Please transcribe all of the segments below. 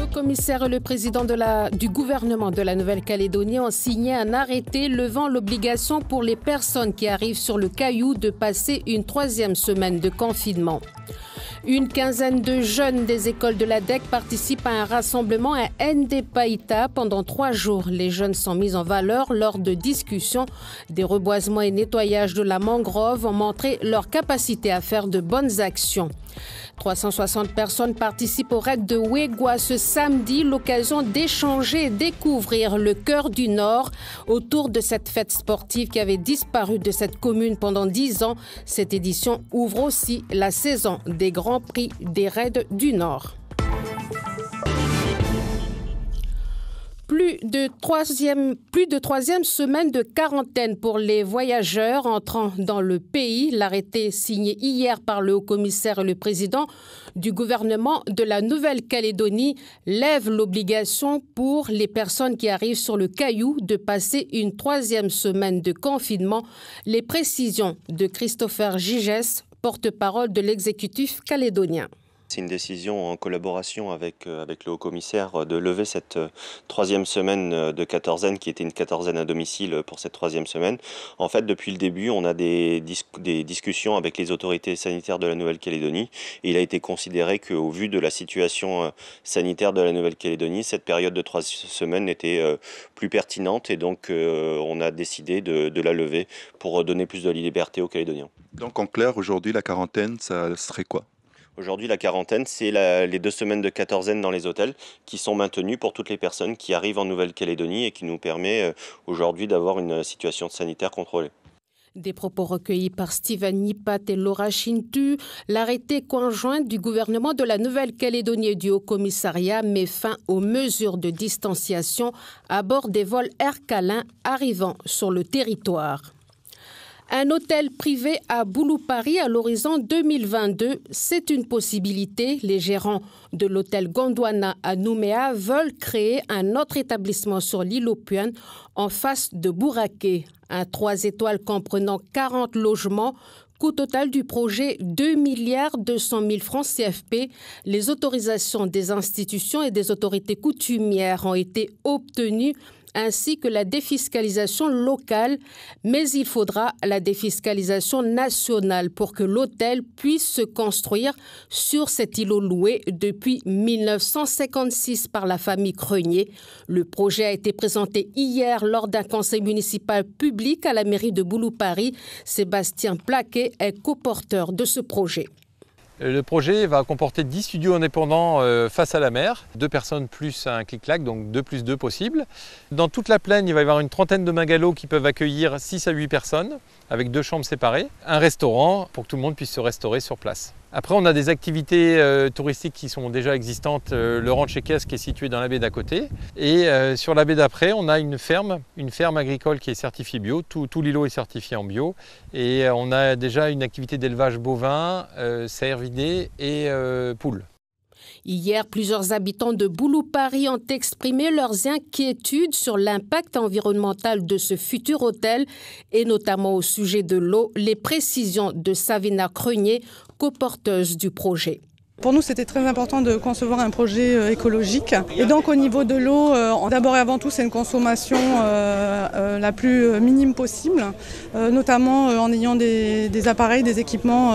Commissaire et le président du gouvernement de la Nouvelle-Calédonie ont signé un arrêté levant l'obligation pour les personnes qui arrivent sur le Caillou de passer une 3e semaine de confinement. Une quinzaine de jeunes des écoles de la DEC participent à un rassemblement à Ndepaïta pendant 3 jours. Les jeunes sont mis en valeur lors de discussions. Des reboisements et nettoyages de la mangrove ont montré leur capacité à faire de bonnes actions. 360 personnes participent au raid de Wegwa ce samedi, l'occasion d'échanger et découvrir le cœur du Nord autour de cette fête sportive qui avait disparu de cette commune pendant 10 ans. Cette édition ouvre aussi la saison des Grands Prix des raids du Nord. Plus de troisième semaine de quarantaine pour les voyageurs entrant dans le pays. L'arrêté signé hier par le haut-commissaire et le président du gouvernement de la Nouvelle-Calédonie lève l'obligation pour les personnes qui arrivent sur le Caillou de passer une 3e semaine de confinement. Les précisions de Christopher Gigès, porte-parole de l'exécutif calédonien. C'est une décision en collaboration avec le haut-commissaire de lever cette 3e semaine de quatorzaine qui était une quatorzaine à domicile pour cette 3e semaine. En fait, depuis le début, on a des discussions avec les autorités sanitaires de la Nouvelle-Calédonie et il a été considéré qu'au vu de la situation sanitaire de la Nouvelle-Calédonie, cette période de 3 semaines était plus pertinente et donc on a décidé de la lever pour donner plus de liberté aux Calédoniens. Donc en clair, aujourd'hui, la quarantaine, ça serait quoi ? Aujourd'hui, la quarantaine, c'est les 2 semaines de quatorzaine dans les hôtels qui sont maintenues pour toutes les personnes qui arrivent en Nouvelle-Calédonie et qui nous permet aujourd'hui d'avoir une situation sanitaire contrôlée. Des propos recueillis par Steven Nipat et Laura Chintu. L'arrêté conjoint du gouvernement de la Nouvelle-Calédonie et du Haut-Commissariat met fin aux mesures de distanciation à bord des vols Air Calin arrivant sur le territoire. Un hôtel privé à Boulou-Paris à l'horizon 2022, c'est une possibilité. Les gérants de l'hôtel Gondwana à Nouméa veulent créer un autre établissement sur l'île aux Puan en face de Bouraké. Un 3 étoiles comprenant 40 logements. Coût total du projet 2,2 milliards francs CFP. Les autorisations des institutions et des autorités coutumières ont été obtenues, ainsi que la défiscalisation locale, mais il faudra la défiscalisation nationale pour que l'hôtel puisse se construire sur cet îlot loué depuis 1956 par la famille Crenier. Le projet a été présenté hier lors d'un conseil municipal public à la mairie de Boulou-Paris. Sébastien Plaquet est coporteur de ce projet. Le projet va comporter 10 studios indépendants face à la mer, 2 personnes plus un clic-clac, donc 2 plus 2 possibles. Dans toute la plaine, il va y avoir une trentaine de bungalows qui peuvent accueillir 6 à 8 personnes, avec 2 chambres séparées, un restaurant pour que tout le monde puisse se restaurer sur place. Après, on a des activités touristiques qui sont déjà existantes. Le ranch Ekes qui est situé dans la baie d'à côté. Et sur la baie d'après, on a une ferme agricole qui est certifiée bio. Tout l'îlot est certifié en bio. Et on a déjà une activité d'élevage bovin, cervidés et poules. Hier, plusieurs habitants de Boulou-Paris ont exprimé leurs inquiétudes sur l'impact environnemental de ce futur hôtel et notamment au sujet de l'eau. Les précisions de Savina Crenier, coporteuse du projet. Pour nous, c'était très important de concevoir un projet écologique. Et donc, au niveau de l'eau, d'abord et avant tout, c'est une consommation la plus minime possible, notamment en ayant des appareils, des équipements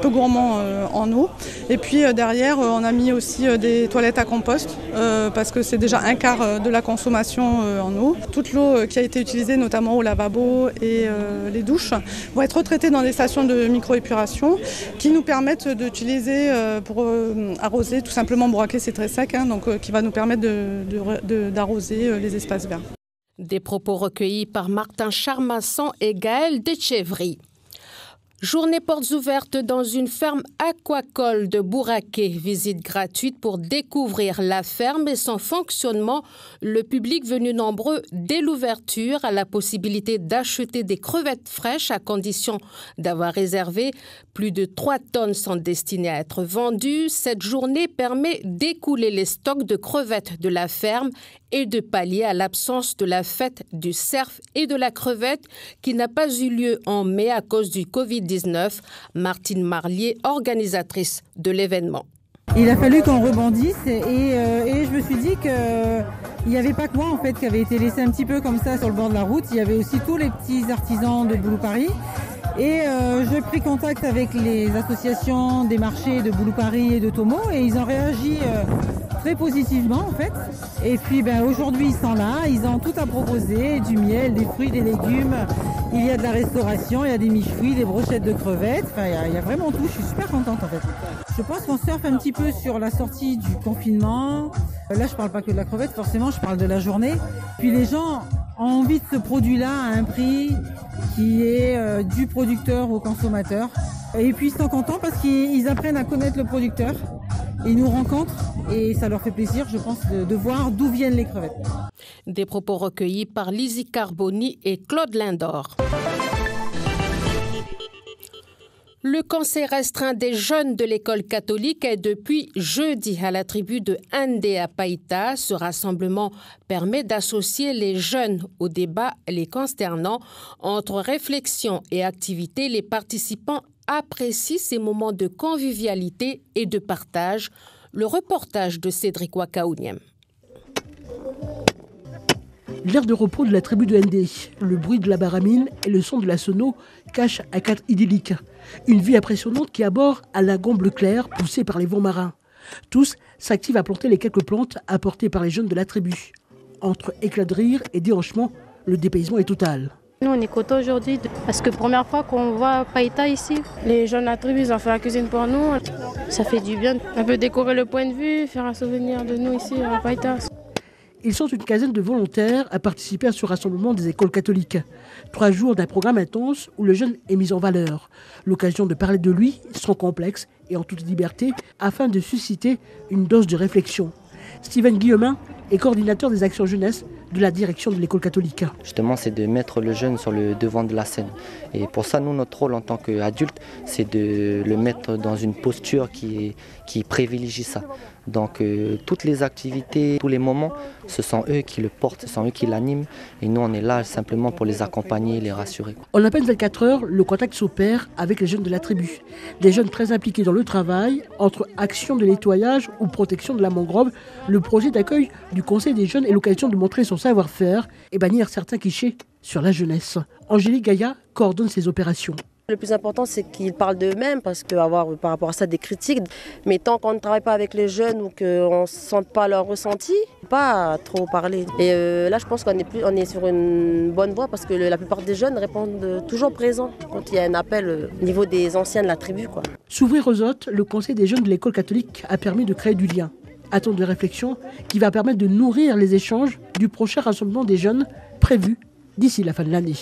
peu gourmands en eau. Et puis derrière, on a mis aussi des toilettes à compost, parce que c'est déjà un quart de la consommation en eau. Toute l'eau qui a été utilisée, notamment au lavabo et les douches, vont être retraitées dans des stations de micro-épuration qui nous permettent d'utiliser pour arroser tout simplement. Bouraké, c'est très sec, donc qui va nous permettre d'arroser les espaces verts. Des propos recueillis par Martin Charmasson et Gaël Deschevry. Journée portes ouvertes dans une ferme aquacole de Bouraké. Visite gratuite pour découvrir la ferme et son fonctionnement. Le public venu nombreux dès l'ouverture a la possibilité d'acheter des crevettes fraîches à condition d'avoir réservé. Plus de 3 tonnes sont destinées à être vendues. Cette journée permet d'écouler les stocks de crevettes de la ferme et de pallier à l'absence de la fête du cerf et de la crevette qui n'a pas eu lieu en mai à cause du Covid-19. Martine Marlier, organisatrice de l'événement. Il a fallu qu'on rebondisse et je me suis dit que il n'y avait pas que moi en fait qui avait été laissé un petit peu comme ça sur le bord de la route. Il y avait aussi tous les petits artisans de Boulou Paris. Et j'ai pris contact avec les associations des marchés de Boulou Paris et de Tomo et ils ont réagi très positivement en fait. Et puis aujourd'hui ils sont là, ils ont tout à proposer, du miel, des fruits, des légumes. Il y a de la restauration, il y a des miches-fruits, des brochettes de crevettes. Enfin il y a vraiment tout, je suis super contente en fait. Je pense qu'on surfe un petit peu sur la sortie du confinement. Là je parle pas que de la crevette, forcément je parle de la journée. Puis les gens ont envie de ce produit-là à un prix qui est du producteur au consommateur. Et puis ils sont contents parce qu'ils apprennent à connaître le producteur. Ils nous rencontrent et ça leur fait plaisir, je pense, de voir d'où viennent les crevettes. Des propos recueillis par Lizzie Carboni et Claude Lindor. Le conseil restreint des jeunes de l'école catholique est depuis jeudi à la tribu de Ndé à Païta. Ce rassemblement permet d'associer les jeunes au débat les consternant. Entre réflexion et activité, les participants apprécient ces moments de convivialité et de partage. Le reportage de Cédric Wakaouniem. L'aire de repos de la tribu de Ndé, le bruit de la baramine et le son de la sono cachent un cadre idyllique. Une vie impressionnante qui aborde à la gombe claire poussée par les vents marins. Tous s'activent à planter les quelques plantes apportées par les jeunes de la tribu. Entre éclats de rire et déhanchement, le dépaysement est total. Nous, on est contents aujourd'hui parce que première fois qu'on voit Païta ici. Les jeunes de la tribu, ils ont fait la cuisine pour nous. Ça fait du bien. Un peu décorer le point de vue, faire un souvenir de nous ici à Païta. Ils sont une quinzaine de volontaires à participer à ce rassemblement des écoles catholiques. 3 jours d'un programme intense où le jeune est mis en valeur. L'occasion de parler de lui sans complexe et en toute liberté afin de susciter une dose de réflexion. Steven Guillemin est coordinateur des actions jeunesse de la direction de l'école catholique. Justement, c'est de mettre le jeune sur le devant de la scène. Et pour ça, nous, notre rôle en tant qu'adulte, c'est de le mettre dans une posture qui privilégie ça. Donc toutes les activités, tous les moments, ce sont eux qui le portent, ce sont eux qui l'animent. Et nous, on est là simplement pour les accompagner, les rassurer. En à peine 24 heures, le contact s'opère avec les jeunes de la tribu. Des jeunes très impliqués dans le travail, entre actions de nettoyage ou protection de la mangrove. Le projet d'accueil du Conseil des jeunes est l'occasion de montrer son savoir-faire et bannir certains clichés sur la jeunesse. Angélique Gaïa coordonne ces opérations. Le plus important, c'est qu'ils parlent d'eux-mêmes, parce qu'avoir par rapport à ça des critiques, mais tant qu'on ne travaille pas avec les jeunes ou qu'on ne sente pas leur ressenti, pas trop parler. Et là, je pense qu'on est sur une bonne voie, parce que la plupart des jeunes répondent toujours présents quand il y a un appel au niveau des anciens de la tribu, quoi. S'ouvrir aux autres, le Conseil des jeunes de l'école catholique a permis de créer du lien. Un temps de réflexion qui va permettre de nourrir les échanges du prochain rassemblement des jeunes prévu d'ici la fin de l'année.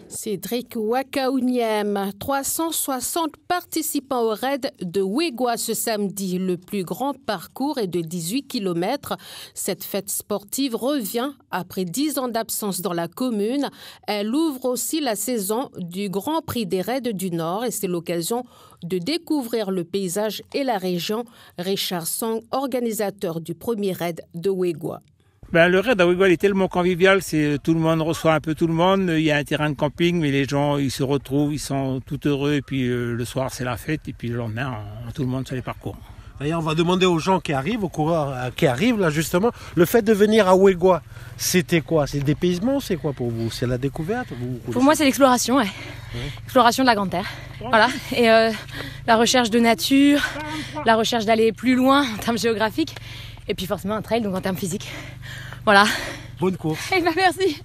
Cédric Wakaouniem, 360 participants au raid de Wegwa ce samedi. Le plus grand parcours est de 18 km. Cette fête sportive revient après 10 ans d'absence dans la commune. Elle ouvre aussi la saison du Grand Prix des raids du Nord et c'est l'occasion de découvrir le paysage et la région. Richard Song, organisateur du premier raid de Wegwa. Le raid à Wegwa est tellement convivial, tout le monde reçoit un peu tout le monde. Il y a un terrain de camping, mais les gens ils se retrouvent, ils sont tout heureux. Et puis le soir c'est la fête et puis le lendemain tout le monde sur les parcours. D'ailleurs, on va demander aux gens qui arrivent, aux coureurs qui arrivent là justement, le fait de venir à Wegwa, c'était quoi? C'est le dépaysement, c'est quoi pour vous? C'est la découverte? Pour moi, c'est l'exploration, ouais. Exploration de la Grande Terre. Voilà. Et la recherche de nature, la recherche d'aller plus loin en termes géographiques. Et puis forcément un trail, donc en termes physiques. Voilà. Bonne course. Merci.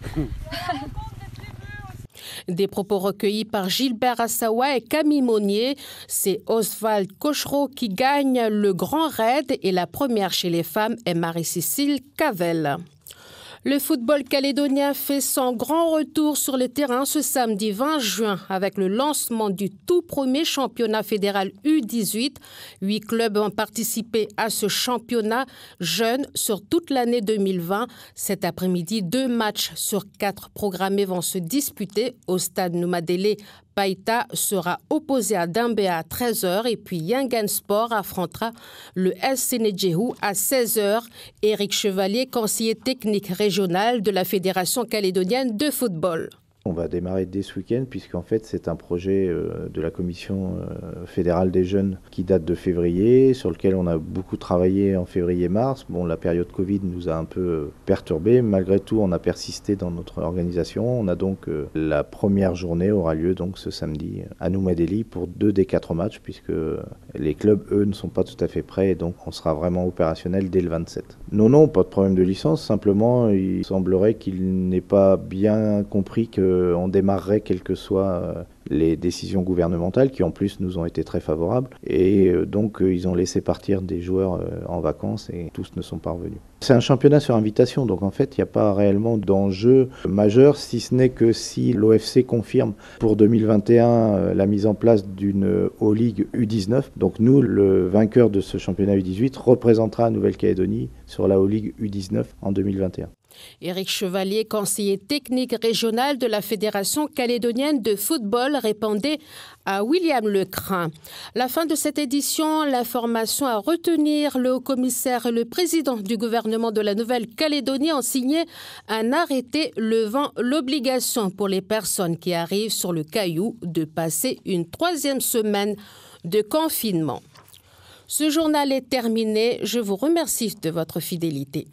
Des propos recueillis par Gilbert Assawa et Camille Monnier. C'est Oswald Cochereau qui gagne le grand raid et la première chez les femmes est Marie-Cécile Cavelle. Le football calédonien fait son grand retour sur le terrain ce samedi 20 juin avec le lancement du tout premier championnat fédéral U18. 8 clubs ont participé à ce championnat jeune sur toute l'année 2020. Cet après-midi, 2 matchs sur 4 programmés vont se disputer au stade Noumadélé. Païta sera opposé à Dambéa à 13h et puis Yangan Sport affrontera le SC Nedjehou à 16h. Éric Chevalier, conseiller technique régional de la Fédération calédonienne de football. On va démarrer dès ce week-end puisqu'en fait c'est un projet de la Commission fédérale des jeunes qui date de février, sur lequel on a beaucoup travaillé en février-mars. Bon, la période Covid nous a un peu perturbés. Malgré tout, on a persisté dans notre organisation. On a donc la première journée aura lieu donc ce samedi à Noumadéli pour 2 des 4 matchs puisque les clubs, eux, ne sont pas tout à fait prêts et donc on sera vraiment opérationnel dès le 27. Non, pas de problème de licence. Simplement, il semblerait qu'il n'ait pas bien compris qu'on démarrerait quelles que soient les décisions gouvernementales qui en plus nous ont été très favorables et donc ils ont laissé partir des joueurs en vacances et tous ne sont pas revenus. C'est un championnat sur invitation, donc en fait il n'y a pas réellement d'enjeu majeur si ce n'est que si l'OFC confirme pour 2021 la mise en place d'une O-League U19. Donc nous, le vainqueur de ce championnat U18 représentera la Nouvelle-Calédonie sur la O-League U19 en 2021. Éric Chevalier, conseiller technique régional de la Fédération calédonienne de football, répondait à William Lecrin. La fin de cette édition, l'information à retenir, le haut-commissaire et le président du gouvernement de la Nouvelle-Calédonie ont signé un arrêté levant l'obligation pour les personnes qui arrivent sur le Caillou de passer une 3e semaine de confinement. Ce journal est terminé. Je vous remercie de votre fidélité.